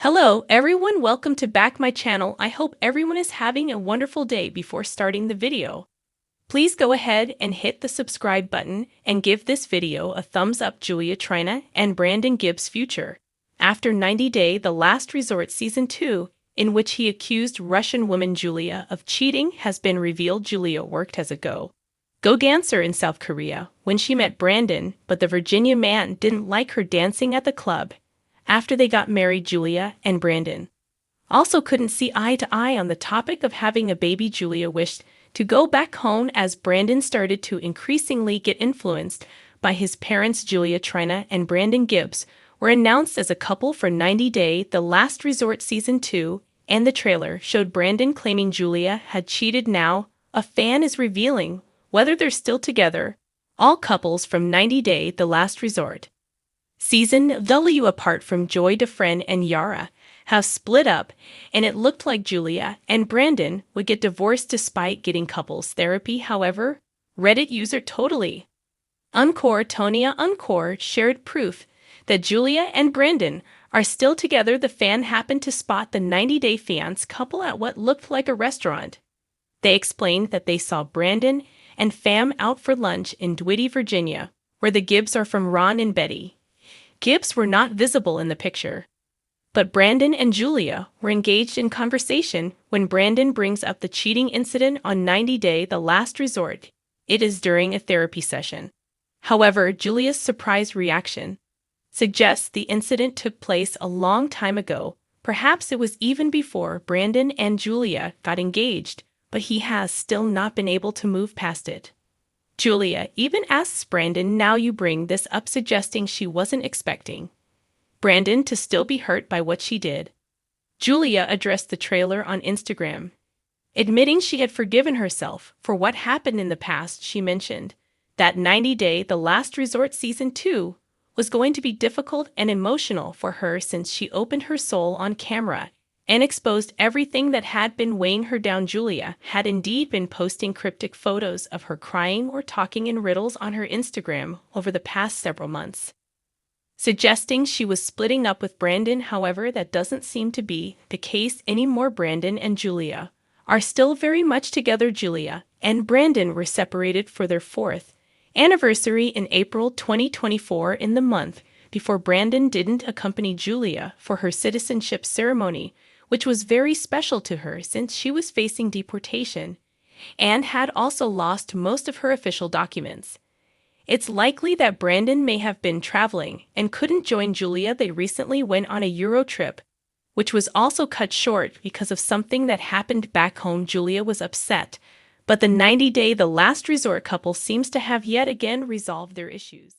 Hello everyone, welcome to back my channel. I hope everyone is having a wonderful day. Before starting the video, please go ahead and hit the subscribe button and give this video a thumbs up. Julia Trina and Brandon Gibbs' future. After 90 Day The Last Resort Season 2, in which he accused Russian woman Julia of cheating, has been revealed. Julia worked as a go dancer in South Korea when she met Brandon, but the Virginia man didn't like her dancing at the club. After they got married, Julia and Brandon also couldn't see eye to eye on the topic of having a baby. Julia wished to go back home as Brandon started to increasingly get influenced by his parents. Julia Trina and Brandon Gibbs were announced as a couple for 90 Day The Last Resort Season 2, and the trailer showed Brandon claiming Julia had cheated. Now, a fan is revealing whether they're still together. All couples from 90 Day The Last Resort Season W, apart from Joy DeFriend and Yara, have split up, and it looked like Julia and Brandon would get divorced despite getting couples therapy. However, Reddit user Totally Uncore Tonia Uncore shared proof that Julia and Brandon are still together. The fan happened to spot the 90-day fiancé couple at what looked like a restaurant. They explained that they saw Brandon and fam out for lunch in Dwighty, Virginia, where the Gibbs are from. Ron and Betty Gibbs were not visible in the picture, but Brandon and Julia were engaged in conversation when Brandon brings up the cheating incident on 90 Day The Last Resort. It is during a therapy session. However, Julia's surprise reaction suggests the incident took place a long time ago. Perhaps it was even before Brandon and Julia got engaged, but he has still not been able to move past it. Julia even asks Brandon, "Now you bring this up," suggesting she wasn't expecting Brandon to still be hurt by what she did. Julia addressed the trailer on Instagram, admitting she had forgiven herself for what happened in the past. She mentioned that 90 Day The Last Resort Season 2 was going to be difficult and emotional for her since she opened her soul on camera and exposed everything that had been weighing her down. Julia had indeed been posting cryptic photos of her crying or talking in riddles on her Instagram over the past several months, suggesting she was splitting up with Brandon. However, that doesn't seem to be the case anymore. Brandon and Julia are still very much together. Julia and Brandon were separated for their 4th anniversary in April 2024. In the month before, Brandon didn't accompany Julia for her citizenship ceremony, which was very special to her since she was facing deportation and had also lost most of her official documents. It's likely that Brandon may have been traveling and couldn't join Julia. They recently went on a Euro trip, which was also cut short because of something that happened back home. Julia was upset, but the 90 Day The Last Resort couple seems to have yet again resolved their issues.